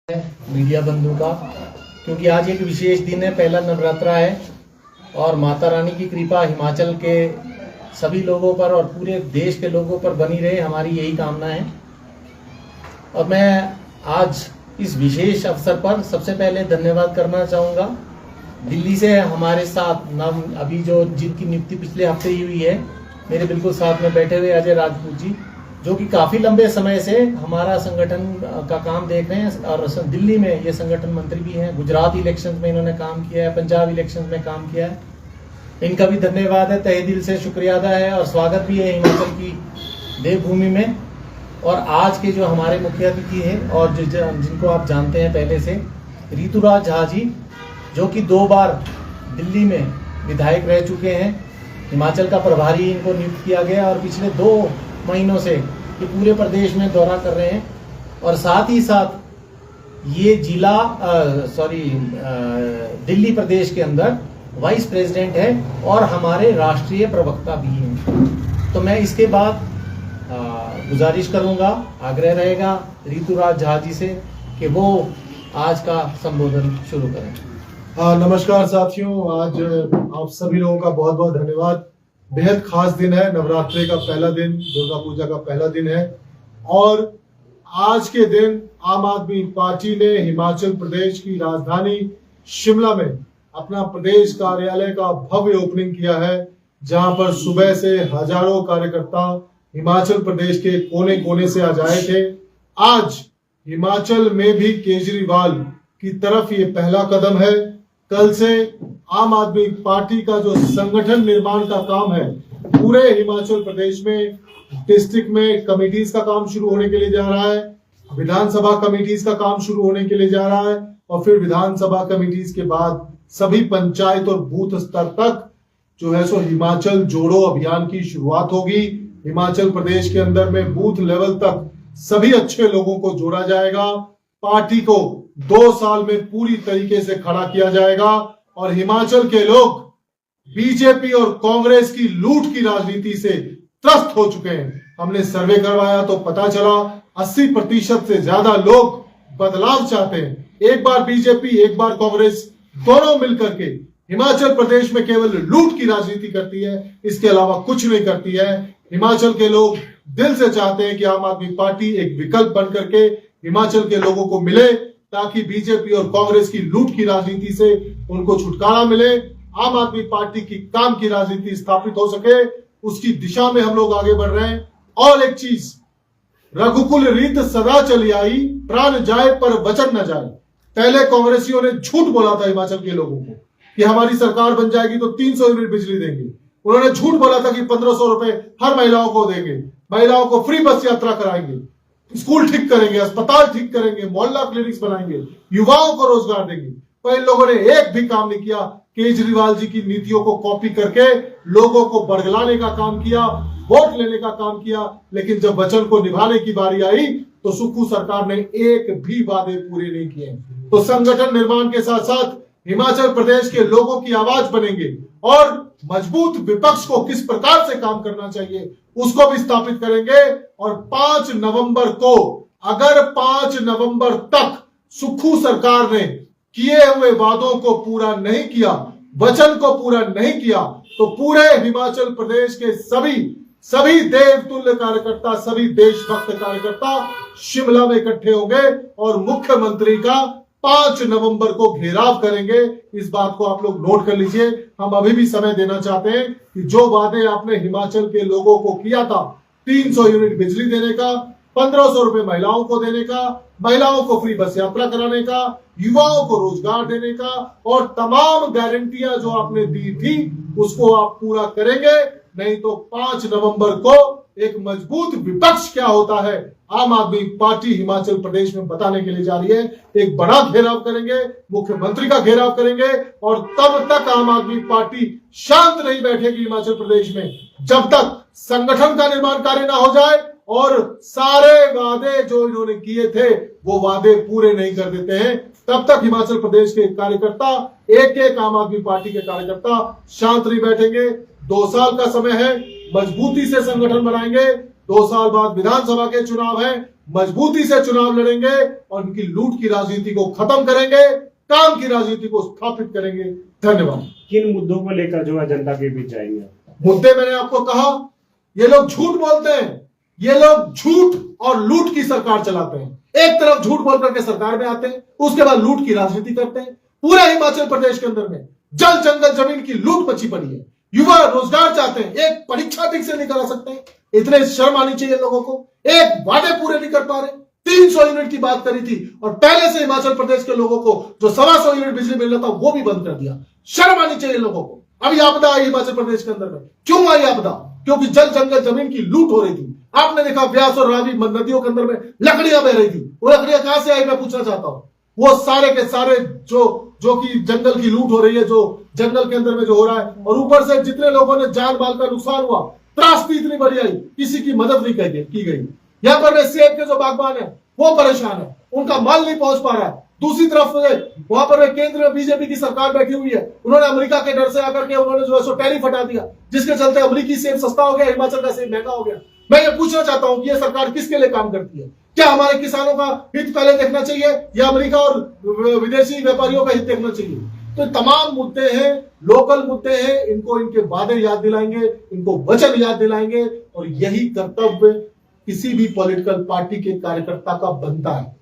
Media बंधु का, क्योंकि आज एक विशेष दिन है, पहला नवरात्रा है और माता रानी की कृपा हिमाचल के सभी लोगों पर और पूरे देश के लोगों पर बनी रहे, हमारी यही कामना है। और मैं आज इस विशेष अवसर पर सबसे पहले धन्यवाद करना चाहूँगा दिल्ली से हमारे साथ अभी जो जिनकी नियुक्ति पिछले हफ्ते ही हुई है, मेरे बिल्कुल साथ में बैठे हुए अजय राजपूत जी, जो कि काफ़ी लंबे समय से हमारा संगठन का काम देख रहे हैं और दिल्ली में ये संगठन मंत्री भी हैं। गुजरात इलेक्शंस में इन्होंने काम किया है, पंजाब इलेक्शंस में काम किया है। इनका भी धन्यवाद है, तहे दिल से शुक्रिया अदा है और स्वागत भी है हिमाचल की देवभूमि में। और आज के जो हमारे मुख्य अतिथि हैं और जिनको आप जानते हैं पहले से, ऋतुराज झा जी, जो कि 2 बार दिल्ली में विधायक रह चुके हैं। हिमाचल का प्रभारी इनको नियुक्त किया गया और पिछले 2 महीनों से ये पूरे प्रदेश में दौरा कर रहे हैं। और साथ ही साथ ये दिल्ली प्रदेश के अंदर वाइस प्रेसिडेंट है और हमारे राष्ट्रीय प्रवक्ता भी हैं। तो मैं इसके बाद गुजारिश करूंगा, आग्रह रहेगा ऋतुराज झा जी से कि वो आज का संबोधन शुरू करें। नमस्कार साथियों, आज आप सभी लोगों का बहुत बहुत धन्यवाद। बेहद खास दिन है, नवरात्रि का पहला दिन, दुर्गा पूजा का पहला दिन है और आज के दिन आम आदमी पार्टी ने हिमाचल प्रदेश की राजधानी शिमला में अपना प्रदेश कार्यालय का भव्य ओपनिंग किया है, जहां पर सुबह से हजारों कार्यकर्ता हिमाचल प्रदेश के कोने कोने से आ जाए थे। आज हिमाचल में भी केजरीवाल की तरफ ये पहला कदम है। कल से आम आदमी पार्टी का जो संगठन निर्माण का काम है, पूरे हिमाचल प्रदेश में डिस्ट्रिक्ट में कमेटीज का काम शुरू होने के लिए जा रहा है, विधानसभा कमेटीज का काम शुरू होने के लिए जा रहा है और फिर विधानसभा कमेटीज के बाद सभी पंचायत और बूथ स्तर तक जो है सो हिमाचल जोड़ो अभियान की शुरुआत होगी। हिमाचल प्रदेश के अंदर में बूथ लेवल तक सभी अच्छे लोगों को जोड़ा जाएगा। पार्टी को 2 साल में पूरी तरीके से खड़ा किया जाएगा और हिमाचल के लोग बीजेपी और कांग्रेस की लूट की राजनीति से त्रस्त हो चुके हैं। हमने सर्वे करवाया तो पता चला 80% से ज्यादा लोग बदलाव चाहते हैं। एक बार बीजेपी, एक बार कांग्रेस, दोनों मिलकर के हिमाचल प्रदेश में केवल लूट की राजनीति करती है, इसके अलावा कुछ नहीं करती है। हिमाचल के लोग दिल से चाहते हैं कि आम आदमी पार्टी एक विकल्प बन करके हिमाचल के लोगों को मिले, ताकि बीजेपी और कांग्रेस की लूट की राजनीति से उनको छुटकारा मिले, आम आदमी पार्टी की काम की राजनीति स्थापित हो सके। उसकी दिशा में हम लोग आगे बढ़ रहे हैं। और एक चीज, रघुकुल रीत सदा चली आई, प्राण जाए पर वचन न जाए। पहले कांग्रेसियों ने झूठ बोला था हिमाचल के लोगों को कि हमारी सरकार बन जाएगी तो 300 यूनिट बिजली देंगे। उन्होंने झूठ बोला था कि 1500 रुपए हर महिलाओं को देंगे, महिलाओं को फ्री बस यात्रा कराएंगे, स्कूल ठीक करेंगे, अस्पताल ठीक करेंगे, मोहल्ला क्लिनिक्स बनाएंगे, युवाओं को रोजगार देंगे। पर इन लोगों ने एक भी काम नहीं किया। केजरीवाल जी की नीतियों को कॉपी करके लोगों को बरगलाने का काम किया, वोट लेने का काम किया। लेकिन जब वचन को निभाने की बारी आई तो सुक्खू सरकार ने एक भी वादे पूरे नहीं किए। तो संगठन निर्माण के साथ साथ हिमाचल प्रदेश के लोगों की आवाज बनेंगे और मजबूत विपक्ष को किस प्रकार से काम करना चाहिए उसको भी स्थापित करेंगे। और 5 नवंबर को, अगर 5 नवंबर तक सुक्खू सरकार ने किए हुए वादों को पूरा नहीं किया, वचन को पूरा नहीं किया, तो पूरे हिमाचल प्रदेश के सभी देवतुल्य कार्यकर्ता, सभी देशभक्त कार्यकर्ता शिमला में इकट्ठे होंगे और मुख्यमंत्री का 5 नवंबर को घेराव करेंगे। इस बात को आप लोग नोट कर लीजिए। हम अभी भी समय देना चाहते हैं कि जो वादे आपने हिमाचल के लोगों को किया था, 300 यूनिट बिजली देने का, 1500 रुपए महिलाओं को देने का, महिलाओं को फ्री बस यात्रा कराने का, युवाओं को रोजगार देने का और तमाम गारंटियां जो आपने दी थी उसको आप पूरा करेंगे। नहीं तो 5 नवंबर को एक मजबूत विपक्ष क्या होता है आम आदमी पार्टी हिमाचल प्रदेश में बताने के लिए जा रही है। एक बड़ा घेराव करेंगे, मुख्यमंत्री का घेराव करेंगे और तब तक आम आदमी पार्टी शांत नहीं बैठेगी हिमाचल प्रदेश में, जब तक संगठन का निर्माण कार्य ना हो जाए और सारे वादे जो इन्होंने किए थे वो वादे पूरे नहीं कर देते हैं। तब तक हिमाचल प्रदेश के कार्यकर्ता, एक एक आम आदमी पार्टी के कार्यकर्ता शांत नहीं बैठेंगे। 2 साल का समय है, मजबूती से संगठन बनाएंगे, 2 साल बाद विधानसभा के चुनाव है, मजबूती से चुनाव लड़ेंगे और उनकी लूट की राजनीति को खत्म करेंगे, काम की राजनीति को स्थापित करेंगे। धन्यवाद। किन मुद्दों को लेकर जो है जनता के बीच जाएंगे? मुद्दे मैंने आपको कहा, ये लोग झूठ बोलते हैं, ये लोग झूठ और लूट की सरकार चलाते हैं। एक तरफ झूठ बोल करके सरकार में आते हैं, उसके बाद लूट की राजनीति करते हैं। पूरे हिमाचल प्रदेश के अंदर में जल जंगल जमीन की लूट मची पड़ी है। युवा रोजगार चाहते हैं, एक परीक्षा ठीक से नहीं करा सकते हैं। इतने शर्म आनी चाहिए लोगों को। एक वादे पूरे नहीं कर पा रहे। 300 यूनिट की बात करी थी और पहले से हिमाचल प्रदेश के लोगों को जो 125 यूनिट बिजली मिल रहा था वो भी बंद कर दिया। शर्म आनी चाहिए लोगों को। अभी आपदा आई हिमाचल प्रदेश के अंदर में। क्यों आई आपदा? क्योंकि जल जंगल जमीन की लूट हो रही थी। आपने देखा व्यास और रावी नदियों के अंदर में लकड़ियां बह रही थी। वो लकड़ियां कहां से आई मैं पूछना चाहता हूं। वो सारे के सारे जो कि जंगल की लूट हो रही है, जो जंगल के अंदर में जो हो रहा है, और ऊपर से जितने लोगों ने जान माल का नुकसान हुआ, त्रासदी इतनी बड़ी आई, किसी की मदद नहीं की गई। यहाँ पर सेब के जो बागबान है वो परेशान है, उनका माल नहीं पहुंच पा रहा है। दूसरी तरफ वहां पर केंद्र में बीजेपी की सरकार बैठी हुई है, उन्होंने अमेरिका के डर से आकर के उन्होंने जो है सो टैरिफ हटा दिया, जिसके चलते अमेरिकी सेब सस्ता हो गया, हिमाचल का सेब महंगा हो गया। मैं ये पूछना चाहता हूं कि ये सरकार किसके लिए काम करती है? क्या हमारे किसानों का हित पहले देखना चाहिए या अमेरिका और विदेशी व्यापारियों का हित देखना चाहिए? तो तमाम मुद्दे हैं, लोकल मुद्दे हैं, इनको इनके वादे याद दिलाएंगे, इनको वचन याद दिलाएंगे, और यही कर्तव्य किसी भी पॉलिटिकल पार्टी के कार्यकर्ता का बनता है।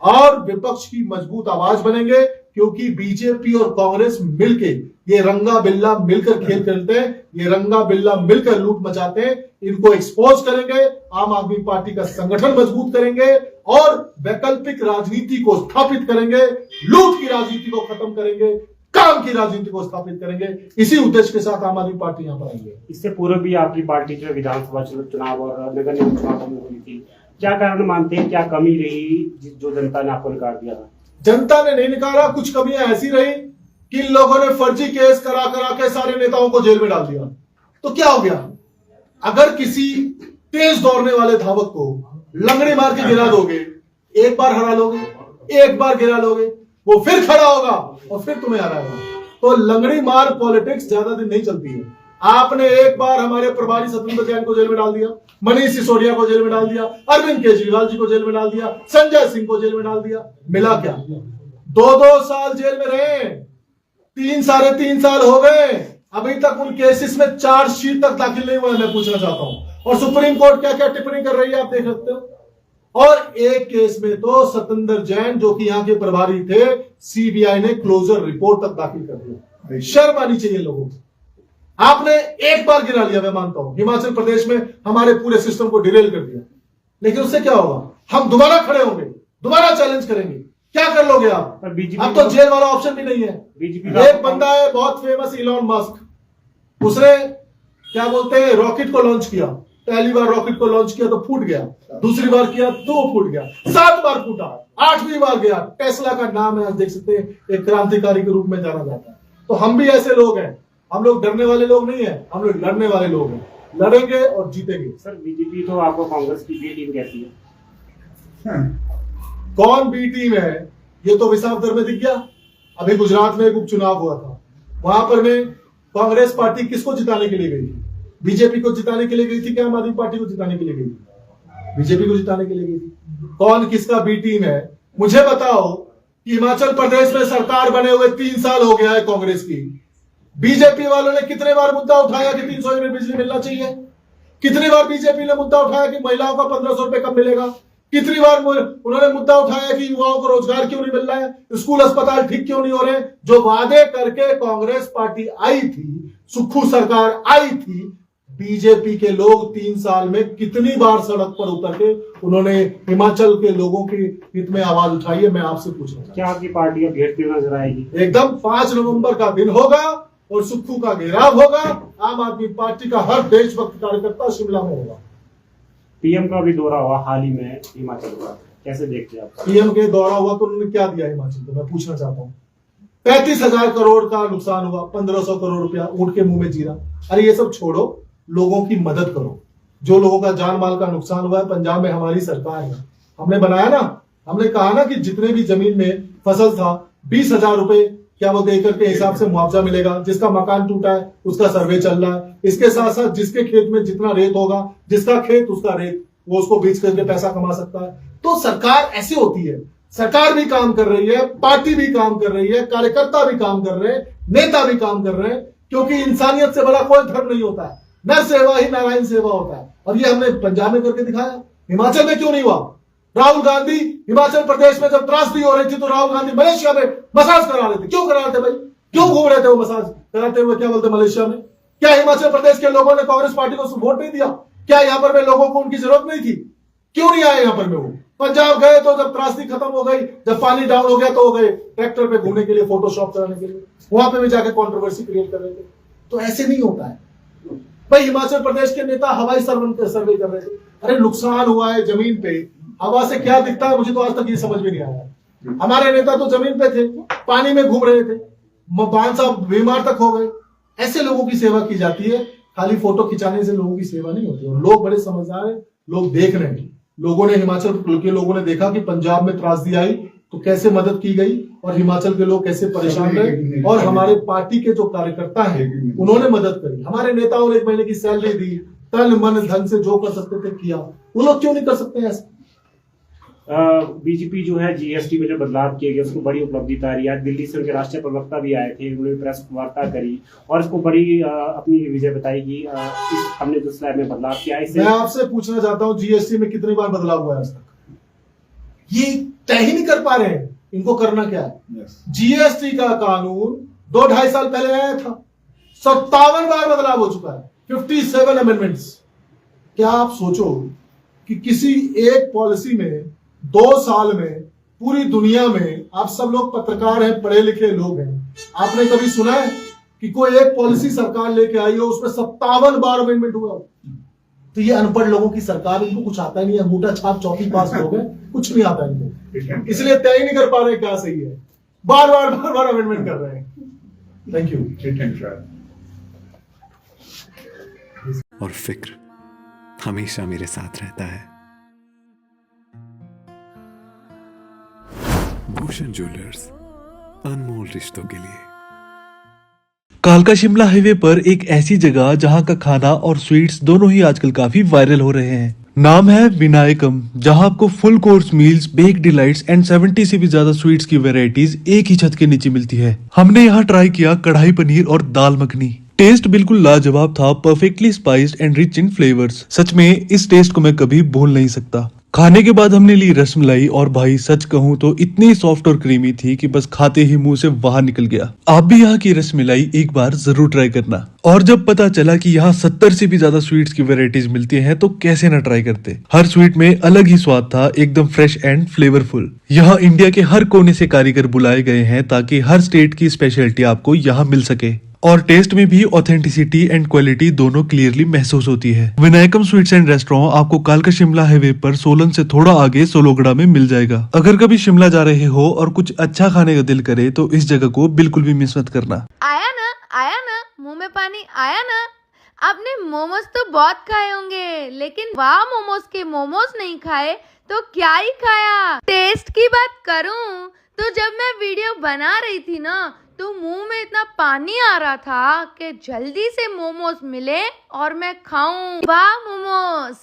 और विपक्ष की मजबूत आवाज बनेंगे, क्योंकि बीजेपी और कांग्रेस मिलके ये रंगा बिल्ला मिलकर खेल खेलते हैं, ये रंगा बिल्ला मिलकर लूट मचाते हैं। इनको एक्सपोज करेंगे, आम आदमी पार्टी का संगठन मजबूत करेंगे और वैकल्पिक राजनीति को स्थापित करेंगे, लूट की राजनीति को खत्म करेंगे, काम की राजनीति को स्थापित करेंगे। इसी उद्देश्य के साथ आम आदमी पार्टी यहाँ पर आई है। इससे पूर्व भी आपकी पार्टी जो विधानसभा चुनाव और नगर निगम चुनाव में हुई थी, क्या कारण मानते हैं, क्या कमी रही जो जनता ने आपको नकार दिया था? जनता ने नहीं नकारा, कुछ कमियां ऐसी रही कि इन लोगों ने फर्जी केस करा करा के सारे नेताओं को जेल में डाल दिया। तो क्या हो गया? अगर किसी तेज दौड़ने वाले धावक को लंगड़ी मार के गिरा दोगे, एक बार हरा लोगे, एक बार गिरा लोगे, वो फिर खड़ा होगा और फिर तुम्हें हराएगा। तो लंगड़ी मार पॉलिटिक्स ज्यादा दिन नहीं चलती है। आपने एक बार हमारे प्रभारी सत्येंद्र जैन को जेल में डाल दिया, मनीष सिसोदिया को जेल में डाल दिया, अरविंद केजरीवाल जी को जेल में डाल दिया, संजय सिंह को जेल में डाल दिया। मिला क्या? 2-2 साल जेल में रहे, 3-3.5 साल हो गए, अभी तक उन केसेस में चार्जशीट तक दाखिल नहीं हुआ है। मैं पूछना चाहता हूं, और सुप्रीम कोर्ट क्या क्या टिप्पणी कर रही है आप देख सकते हो। और एक केस में तो सत्येंद्र जैन जो कि यहाँ के प्रभारी थे, सीबीआई ने क्लोजर रिपोर्ट तक दाखिल कर दिया। शर्म आनी चाहिए लोगों को। आपने एक बार गिरा लिया, मैं मानता हूं, हिमाचल प्रदेश में हमारे पूरे सिस्टम को डिरेल कर दिया, लेकिन उससे क्या होगा? हम दोबारा खड़े होंगे, दोबारा चैलेंज करेंगे। क्या कर लोगे आप? अब तो जेल वाला ऑप्शन भी नहीं है। एक बंदा है बहुत फेमस, इलॉन मस्क, उसने क्या बोलते हैं रॉकेट को लॉन्च किया। पहली बार रॉकेट को लॉन्च किया तो फूट गया, दूसरी बार किया तो फूट गया, 7 बार फूटा, 8वीं बार गया। टेस्ला का नाम है, आज देख सकते हैं, एक क्रांतिकारी के रूप में जाना जाता है। तो हम भी ऐसे लोग हैं, हम लोग डरने वाले लोग नहीं है, हम लोग लड़ने वाले लोग हैं, लड़ेंगे और जीतेंगे। सर, बीजेपी तो आपको कांग्रेस की बी टीम कहती है। कौन बी टीम है ये तो विसाख दर में दिख गया। अभी गुजरात में एक उपचुनाव हुआ था, वहां पर में कांग्रेस पार्टी किसको जिताने के लिए गई थी? बीजेपी को जिताने के लिए गई थी क्या आम आदमी पार्टी को जिताने के लिए गई थी? बीजेपी को जिताने के लिए गई थी। कौन किसका बी टीम है मुझे बताओ। कि हिमाचल प्रदेश में सरकार बने हुए 3 साल हो गया है कांग्रेस की। बीजेपी वालों ने कितने बार मुद्दा उठाया कि 300 यूनिट बिजली मिलना चाहिए? कितनी बार बीजेपी ने मुद्दा उठाया कि महिलाओं का 1500 रुपए कम मिलेगा? कितनी बार उन्होंने मुद्दा उठाया कि युवाओं को रोजगार क्यों नहीं मिल रहा है, स्कूल अस्पताल ठीक क्यों नहीं हो रहे? जो वादे करके कांग्रेस पार्टी आई थी, सुक्खू सरकार आई थी, बीजेपी के लोग 3 साल में कितनी बार सड़क पर उतर के उन्होंने हिमाचल के लोगों के हित में आवाज उठाई है? मैं आपसे पूछना चाहता हूं, क्या आपकी पार्टी अब घेरती हुई नजर आएगी? एकदम 5 नवंबर का दिन होगा और सुक्खू का घेराव होगा। आम आदमी पार्टी का हर देशभक्त कार्यकर्ता शिमला में होगा। पीएम का भी दौरा हुआ हाल ही में हिमाचल का, कैसे देखते हैं आप? पीएम के दौरा हुआ तो उन्होंने क्या दिया हिमाचल को? मैं पूछना चाहता हूँ। 35,000 करोड़ का नुकसान हुआ, 1500 करोड़ रुपया ऊंट के मुंह में जीरा। अरे ये सब छोड़ो, लोगों की मदद करो। जो लोगों का जान माल का नुकसान हुआ है, पंजाब में हमारी सरकार है, हमने बनाया ना, हमने कहा ना कि जितने भी जमीन में फसल था 20,000 रुपए क्या बोलते हैं, एकड़ के हिसाब से मुआवजा मिलेगा। जिसका मकान टूटा है उसका सर्वे चल रहा है। इसके साथ साथ जिसके खेत में जितना रेत होगा, जिसका खेत उसका रेत, वो उसको बेच करके पैसा कमा सकता है। तो सरकार ऐसी होती है, सरकार भी काम कर रही है, पार्टी भी काम कर रही है, कार्यकर्ता भी काम कर रहे हैं, नेता भी काम कर रहे हैं, क्योंकि इंसानियत से बड़ा कोई धर्म नहीं होता है। नर सेवा ही नारायण सेवा होता है। और ये हमने पंजाब में करके दिखाया। हिमाचल में क्यों नहीं हुआ? राहुल गांधी हिमाचल प्रदेश में जब त्रासदी हो रही थी तो राहुल गांधी मलेशिया में मसाज करा रहे थे। क्यों करा रहे थे भाई? क्यों घूम रहे थे वो मसाज कराते हुए? क्या बोलते मलेशिया में? क्या हिमाचल प्रदेश के लोगों ने कांग्रेस पार्टी को वोट नहीं दिया? क्या यहाँ पर में लोगों को उनकी जरूरत नहीं थी? क्यों नहीं आए यहाँ पर में वो? पंजाब गए तो जब त्रासदी खत्म हो गई, जब पानी डाउन हो गया तो हो गए ट्रैक्टर पे घूमने के लिए, फोटोशॉप कराने के लिए, वहां पे भी जाके कंट्रोवर्सी क्रिएट कर रहे थे। तो ऐसे नहीं होता है भाई। हिमाचल प्रदेश के नेता हवाई सर्वे कर रहे थे। अरे नुकसान हुआ है जमीन पे, हवा से क्या दिखता है मुझे तो आज तक ये समझ में नहीं आया। हमारे नेता तो जमीन पे थे, पानी में घूम रहे थे, बांध साहब बीमार तक हो गए। ऐसे लोगों की सेवा की जाती है। खाली फोटो खिंचाने से लोगों की सेवा नहीं होती। और लोग बड़े समझदार हैं, लोग देख रहे हैं। लोगों ने, हिमाचल के लोगों ने देखा कि पंजाब में त्रासदी आई तो कैसे मदद की गई और हिमाचल के लोग कैसे परेशान रहे, और हमारे पार्टी के जो कार्यकर्ता हैं उन्होंने मदद करी। हमारे नेताओं ने 1 महीने की सैलरी दी, तन मन धन से जो कर सकते थे किया। वो लोग क्यों नहीं कर सकते ऐसे? बीजेपी जो है जीएसटी में जो बदलाव किए गए उसको बड़ी उपलब्धि तारी है। दिल्ली से उनके राष्ट्रीय प्रवक्ता भी आए थे, उन्होंने प्रेस वार्ता करी और इसको बड़ी अपनी विजय बताई कि हमने जो स्लैब में बदलाव किया। मैं आपसे पूछना चाहता हूँ, जीएसटी में कितनी बार बदलाव हुआ है आज तक? ये तय ही नहीं कर पा रहे हैं। इनको करना क्या है? जीएसटी का कानून 2-2.5 साल पहले आया था, 57 बार बदलाव हो चुका है, 57 अमेंडमेंट्स। क्या आप सोचो कि किसी एक पॉलिसी में 2 साल में पूरी दुनिया में, आप सब लोग पत्रकार हैं, पढ़े लिखे लोग हैं, आपने कभी सुना है कि कोई एक पॉलिसी सरकार लेके आई हो उसमें 57 बार अमेंडमेंट हुआ? तो ये अनपढ़ लोगों की सरकार, इनको कुछ आता ही नहीं, अंगूठा छाप चौथी पास लोग हैं, कुछ नहीं आता इनको, इसलिए तय ही नहीं कर पा रहे क्या सही है। बार बार अमेंडमेंट कर रहे हैं। Thank you. और फिक्र हमेशा मेरे साथ रहता है। भूषण ज्वेलर्स, अनमोल रिश्तों के लिए। कालका शिमला हाईवे पर एक ऐसी जगह जहां का खाना और स्वीट्स दोनों ही आजकल काफी वायरल हो रहे हैं। नाम है विनायकम, जहां आपको full course meals, bake delights and 70 से भी ज्यादा स्वीट्स की वैरायटीज एक ही छत के नीचे मिलती है। हमने यहाँ ट्राई किया कढ़ाई पनीर और दाल मखनी। टेस्ट बिल्कुल लाजवाब था, perfectly spiced and rich in flavours. सच में इस टेस्ट को मैं कभी भूल नहीं सकता। खाने के बाद हमने ली रसमलाई और भाई सच कहूँ तो इतनी सॉफ्ट और क्रीमी थी कि बस खाते ही मुंह से बाहर निकल गया। आप भी यहाँ की रसमलाई एक बार जरूर ट्राई करना। और जब पता चला कि यहाँ 70 से भी ज्यादा स्वीट्स की वैरायटीज मिलती हैं तो कैसे ना ट्राई करते। हर स्वीट में अलग ही स्वाद था, एकदम फ्रेश एंड फ्लेवरफुल। यहाँ इंडिया के हर कोने से कारीगर बुलाए गए हैं ताकि हर स्टेट की स्पेशलिटी आपको यहाँ मिल सके और टेस्ट में भी ऑथेंटिसिटी एंड क्वालिटी दोनों क्लियरली महसूस होती है। विनायकम स्वीट्स एंड रेस्टोरेंट आपको कालका शिमला हाईवे पर सोलन से थोड़ा आगे सोलोगड़ा में मिल जाएगा। अगर कभी शिमला जा रहे हो और कुछ अच्छा खाने का दिल करे तो इस जगह को बिल्कुल भी मिस मत करना। आया ना मुंह में पानी आया ना। आपने मोमोज तो बहुत खाए होंगे, लेकिन वाह मोमोज के मोमोज नहीं खाए तो क्या ही खाया। टेस्ट की बात करूं तो जब मैं वीडियो बना रही थी ना तो मुंह में इतना पानी आ रहा था कि जल्दी से मोमोज मिले और मैं खाऊं। वाह मोमोज।